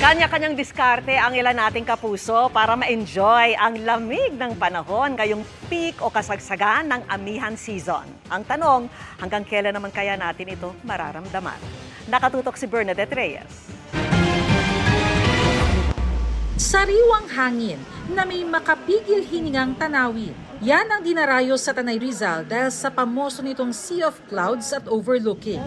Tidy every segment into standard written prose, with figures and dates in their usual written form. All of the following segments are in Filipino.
Kanya-kanyang diskarte ang ilan nating kapuso para ma-enjoy ang lamig ng panahon ngayong peak o kasagsagan ng amihan season. Ang tanong, hanggang kailan naman kaya natin ito mararamdaman? Nakatutok si Bernadette Reyes. Sariwang hangin na may makapigil hiningang tanawin. Yan ang dinarayo sa Tanay Rizal dahil sa pamoso nitong sea of clouds at overlooking.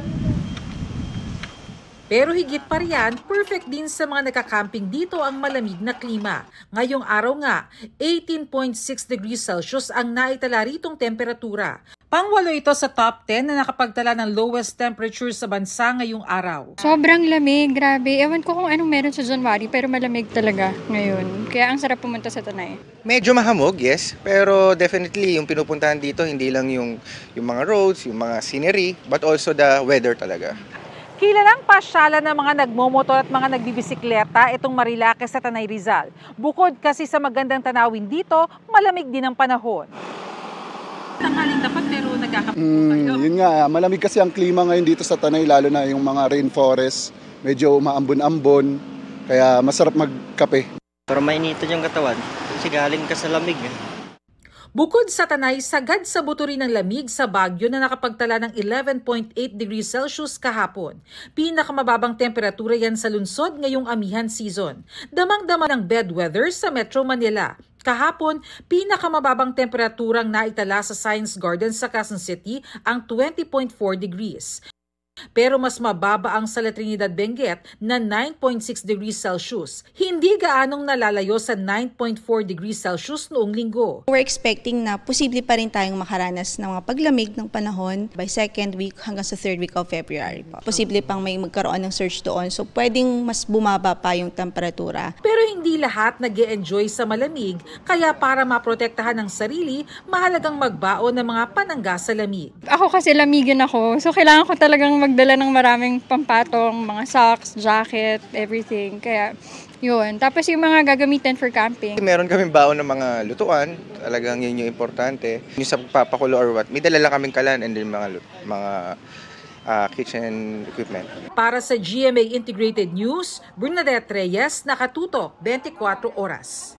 Pero higit pa riyan, perfect din sa mga nakakamping dito ang malamig na klima. Ngayong araw nga, 18.6 degrees Celsius ang naitala ritong temperatura. Pangwalo ito sa top 10 na nakapagtala ng lowest temperature sa bansa ngayong araw. Sobrang lamig, grabe. Ewan ko kung anong meron sa January pero malamig talaga ngayon. Kaya ang sarap pumunta sa Tanay. Medyo mahamog, yes. Pero definitely yung pinupuntahan dito hindi lang yung mga roads, yung mga scenery, but also the weather talaga. Kilalang pasyalan ng mga nagmomotor at mga nagbibisikleta itong Marilake sa Tanay Rizal. Bukod kasi sa magandang tanawin dito, malamig din ang panahon. Tanghaling tapat pero nagkakapupo kayo. Yun nga, malamig kasi ang klima ngayon dito sa Tanay, lalo na yung mga rainforest. Medyo umaambon-ambon, kaya masarap magkape. Pero mainitin yung katawan kasi galing ka sa lamig. Bukod sa Tanay, sagad sa buto rin ng lamig sa Baguio na nakapagtala ng 11.8 degrees Celsius kahapon. Pinakamababang temperatura yan sa lungsod ngayong amihan season. Damang-dama ng bad weather sa Metro Manila. Kahapon, pinakamababang temperaturang naitala sa Science Garden sa Quezon City ang 20.4 degrees. Pero mas mababa ang sa La Trinidad Benguet na 9.6 degrees Celsius. Hindi gaanong nalalayo sa 9.4 degrees Celsius noong linggo. We're expecting na posible pa rin tayong makaranas ng mga paglamig ng panahon by second week hanggang sa third week of February po. Posible pang may magkaroon ng surge doon, so pwedeng mas bumaba pa yung temperatura. Pero hindi lahat nag-e-enjoy sa malamig, kaya para maprotektahan ang sarili, mahalagang magbaon ng mga panangga sa lamig. Ako kasi lamigin ako, so kailangan ko talagang magdala ng maraming pampatong, mga socks, jacket, everything. Kaya yun. Tapos yung mga gagamitin for camping. Meron kaming baon ng mga lutuan, talagang yun yung importante. Yung sa papakulo or what, may dala lang kaming kalan and then mga kitchen equipment. Para sa GMA Integrated News, Bernadette Reyes, nakatutok 24 oras.